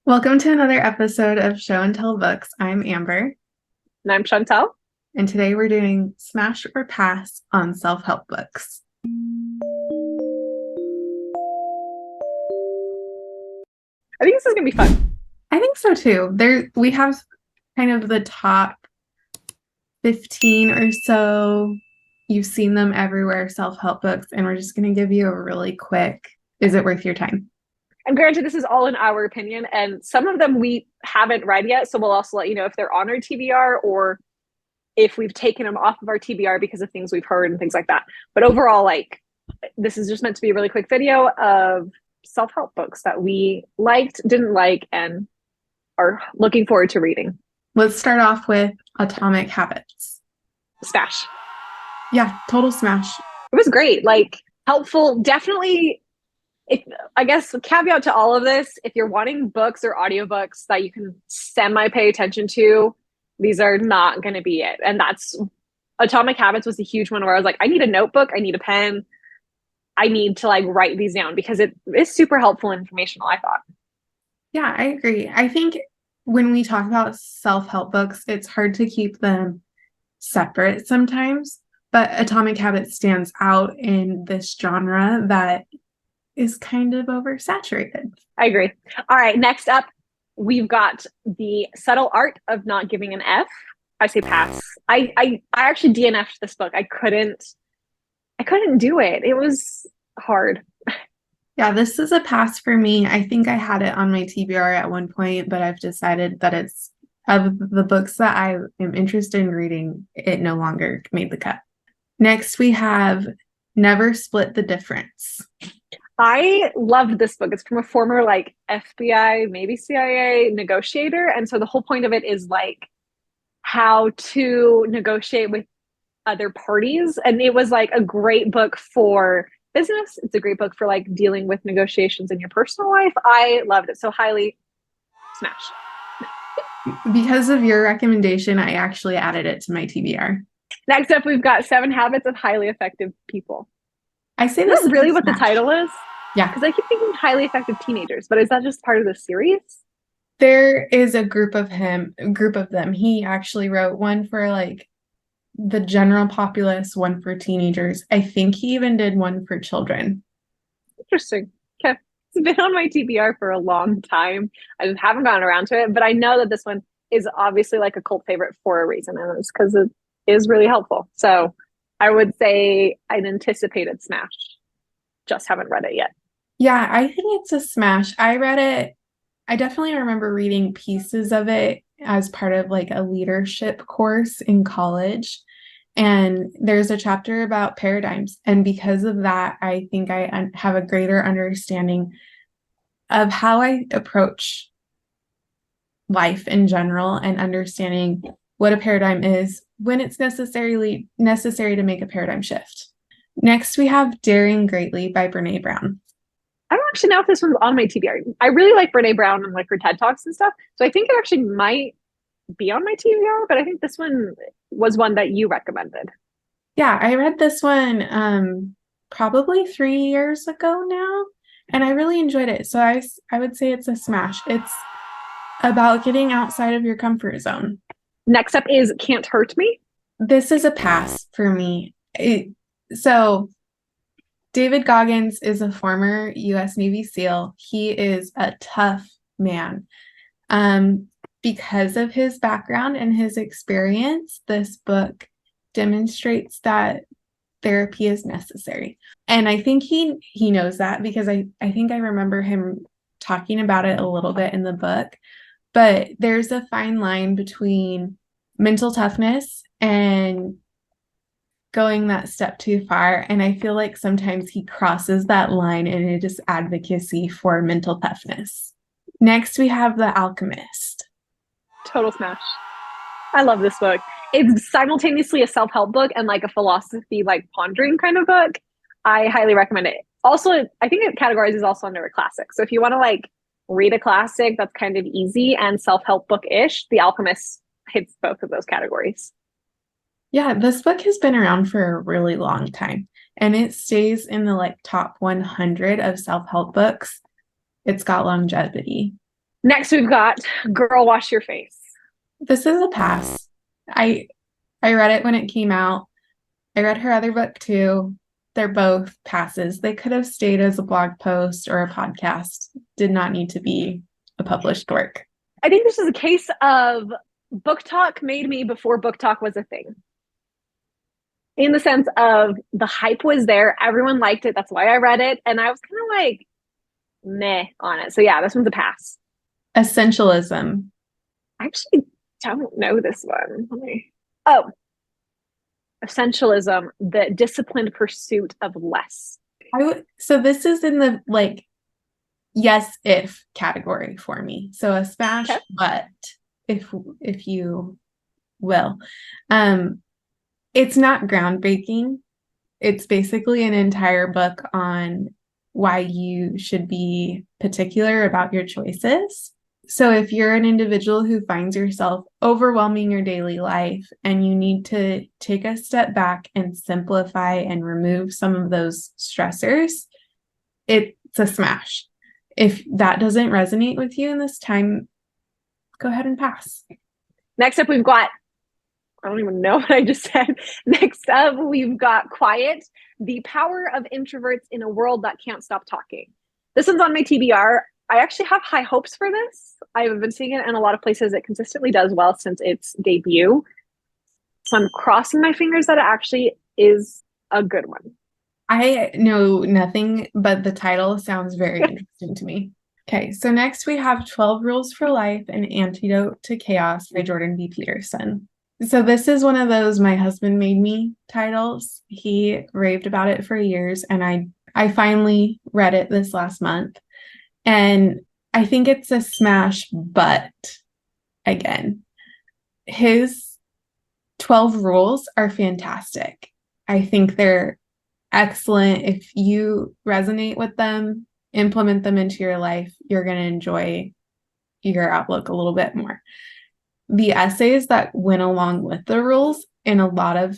Welcome to another episode of Show and Tell Books. I'm Amber, And I'm Chantel. and today we're doing Smash or Pass on self-help books. I think this is going to be fun. I think so too. We have kind of the top 15 or so. You've seen them everywhere, self-help books, and we're just going to give you a really quick, is it worth your time? And granted, this is all in our opinion, and some of them we haven't read yet, so we'll also let you know if they're on our TBR or if we've taken them off of our TBR because of things we've heard and things like that. But overall, this is just meant to be a really quick video of self-help books that we liked, didn't like, and are looking forward to reading. Let's start off with Atomic Habits. Smash. Yeah, total smash. It was great, helpful, definitely. I guess caveat to all of this, if you're wanting books or audiobooks that you can semi pay attention to, these are not going to be it. And that's Atomic Habits was a huge one where I was like, I need a notebook, I need a pen, I need to write these down because it is super helpful and informational, I thought. Yeah, I agree. I think when we talk about self-help books, it's hard to keep them separate sometimes, but Atomic Habits stands out in this genre that is kind of oversaturated. I agree. All right, next up, we've got The Subtle Art of Not Giving an F. I say pass. I actually DNF'd this book. I couldn't do it. It was hard. Yeah, this is a pass for me. I think I had it on my TBR at one point, but I've decided that it's of the books that I am interested in reading, it no longer made the cut. Next, we have Never Split the Difference. I loved this book. It's from a former FBI, maybe CIA negotiator. And so the whole point of it is how to negotiate with other parties. And it was a great book for business. It's a great book for dealing with negotiations in your personal life. I loved it. So highly smash. Because of your recommendation, I actually added it to my TBR. Next up, we've got 7 Habits of Highly Effective People. I say this is really what the title is? Yeah. Because I keep thinking highly effective teenagers, but is that just part of the series? There is a group of them. He actually wrote one for the general populace, one for teenagers. I think he even did one for children. Interesting. Okay. It's been on my TBR for a long time. I just haven't gotten around to it, but I know that this one is obviously a cult favorite for a reason, and it's because it is really helpful. So I would say an anticipated smash. Just haven't read it yet. Yeah, I think it's a smash. I read it. I definitely remember reading pieces of it as part of a leadership course in college. And there's a chapter about paradigms. And because of that, I think I have a greater understanding of how I approach life in general and understanding what a paradigm is when it's necessary to make a paradigm shift. Next, we have Daring Greatly by Brené Brown. I don't actually know if this one's on my TBR. I really like Brené Brown and her TED Talks and stuff. So I think it actually might be on my TBR, but I think this one was one that you recommended. Yeah, I read this one probably 3 years ago now, and I really enjoyed it. So I would say it's a smash. It's about getting outside of your comfort zone. Next up is Can't Hurt Me. This is a pass for me. So David Goggins is a former U.S. Navy SEAL. He is a tough man. Because of his background and his experience, this book demonstrates that therapy is necessary. And I think he knows that because I think I remember him talking about it a little bit in the book. But there's a fine line between mental toughness and going that step too far. And I feel like sometimes he crosses that line and it is advocacy for mental toughness. Next, we have The Alchemist. Total smash. I love this book. It's simultaneously a self-help book and a philosophy, pondering kind of book. I highly recommend it. Also, I think it categorizes also under a classic. So if you want to read a classic that's kind of easy and self-help book-ish, The Alchemist hits both of those categories. Yeah, this book has been around for a really long time, and it stays in the top 100 of self-help books. It's got longevity. Next, we've got Girl Wash Your Face. This is a pass. I read it when it came out. I read her other book too. They're both passes. They could have stayed as a blog post or a podcast. Did not need to be a published work. I think this is a case of book talk made me before book talk was a thing. In the sense of the hype was there, everyone liked it. That's why I read it. And I was kind of like, meh on it. So yeah, this one's a pass. Essentialism. I actually don't know this one. Oh, essentialism, the disciplined pursuit of less. So this is in the like yes if category for me. So a smash, okay. But if you will. It's not groundbreaking. It's basically an entire book on why you should be particular about your choices. So if you're an individual who finds yourself overwhelming your daily life and you need to take a step back and simplify and remove some of those stressors, it's a smash. If that doesn't resonate with you in this time, go ahead and pass. Next up, we've got, I don't even know what I just said. Next up, we've got Quiet, The Power of Introverts in a World That Can't Stop Talking. This one's on my TBR. I actually have high hopes for this. I've been seeing it in a lot of places. It consistently does well since its debut. So I'm crossing my fingers that it actually is a good one. I know nothing, but the title sounds very interesting to me. Okay, so next we have 12 Rules for Life, An Antidote to Chaos by Jordan B. Peterson. So this is one of those my husband made me titles. He raved about it for years, and I finally read it this last month. And I think it's a smash, but again, his 12 rules are fantastic. I think they're excellent. If you resonate with them, implement them into your life, you're going to enjoy your outlook a little bit more. The essays that went along with the rules in a lot of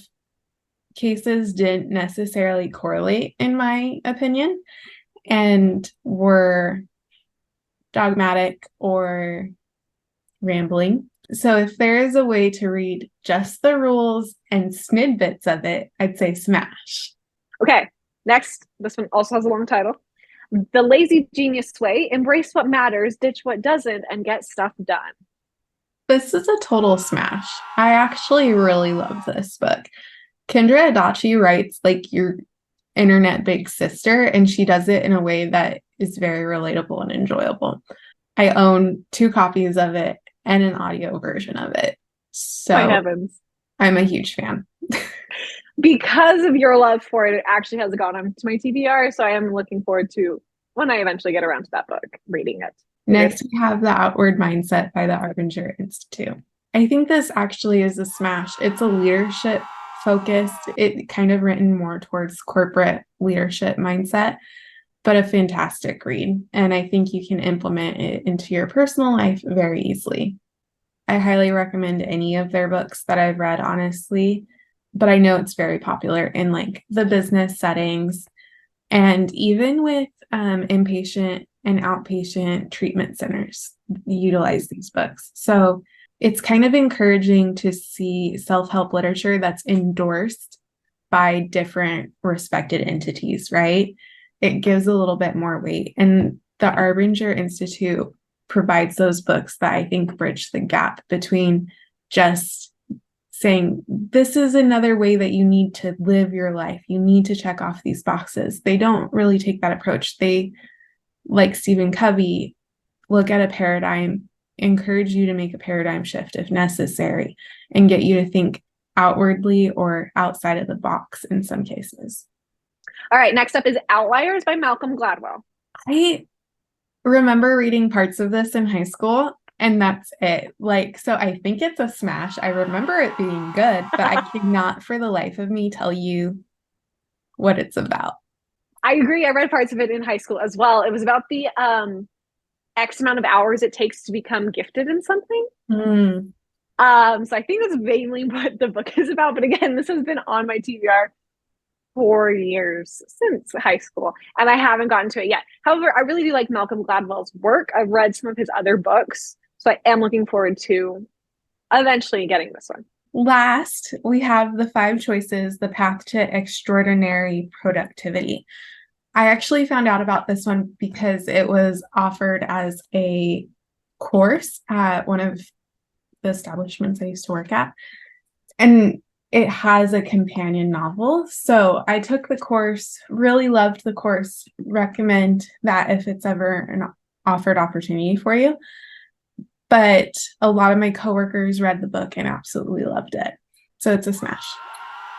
cases didn't necessarily correlate, in my opinion, and were dogmatic or rambling. So if there is a way to read just the rules and snippets of it, I'd say smash. Okay, next, this one also has a long title. The Lazy Genius Way, Embrace What Matters, Ditch What Doesn't, and Get Stuff Done. This is a total smash. I actually really love this book. Kendra Adachi writes like your internet big sister, and she does it in a way that is very relatable and enjoyable. I own 2 copies of it and an audio version of it. So my heavens. I'm a huge fan. Because of your love for it, it actually has gone on to my TBR. So I am looking forward to, when I eventually get around to that book, reading it. Next, we have The Outward Mindset by the Arbinger Institute. I think this actually is a smash. It's a leadership focused, it kind of written more towards corporate leadership mindset, but a fantastic read. And I think you can implement it into your personal life very easily. I highly recommend any of their books that I've read, honestly, but I know it's very popular in like the business settings and even with inpatient and outpatient treatment centers utilize these books. So it's kind of encouraging to see self-help literature that's endorsed by different respected entities, right? It gives a little bit more weight. And the Arbinger Institute provides those books that I think bridge the gap between just saying, this is another way that you need to live your life. You need to check off these boxes. They don't really take that approach. They, like Stephen Covey, look at a paradigm, encourage you to make a paradigm shift if necessary, and get you to think outwardly or outside of the box in some cases. All right, next up is Outliers by Malcolm Gladwell. I remember reading parts of this in high school, and that's it. Like, so I think it's a smash. I remember it being good, but I cannot for the life of me tell you what it's about. I agree. I read parts of it in high school as well. It was about the X amount of hours it takes to become gifted in something. So I think that's mainly what the book is about. But again, this has been on my TBR 4 years since high school, and I haven't gotten to it yet. However, I really do like Malcolm Gladwell's work. I've read some of his other books, so I am looking forward to eventually getting this one. Last, we have the 5 choices, the path to extraordinary productivity. I actually found out about this one because it was offered as a course at one of the establishments I used to work at. And it has a companion novel. So I took the course, really loved the course, recommend that if it's ever an offered opportunity for you. But a lot of my coworkers read the book and absolutely loved it. So it's a smash.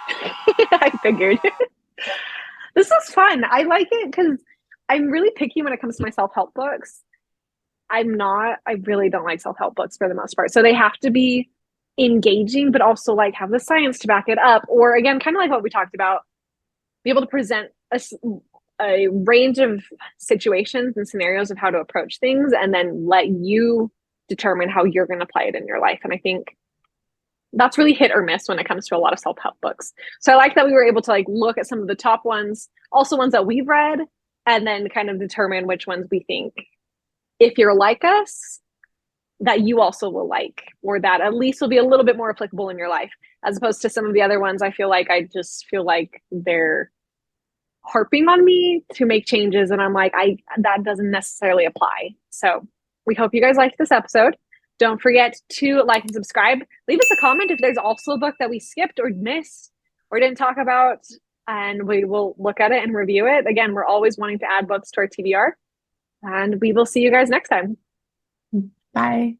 I figured. This is fun. I like it because I'm really picky when it comes to my self-help books. I really don't like self-help books for the most part. So they have to be engaging, but also like have the science to back it up. Or again, kind of like what we talked about, be able to present a range of situations and scenarios of how to approach things and then let you determine how you're going to apply it in your life. And I think that's really hit or miss when it comes to a lot of self-help books. So I like that we were able to like look at some of the top ones, also ones that we've read, and then kind of determine which ones we think, if you're like us, that you also will like, or that at least will be a little bit more applicable in your life, as opposed to some of the other ones. I just feel like they're harping on me to make changes, and I'm like, that doesn't necessarily apply. So we hope you guys liked this episode. Don't forget to like and subscribe. Leave us a comment if there's also a book that we skipped or missed or didn't talk about, and we will look at it and review it. Again, we're always wanting to add books to our TBR, and we will see you guys next time. Bye.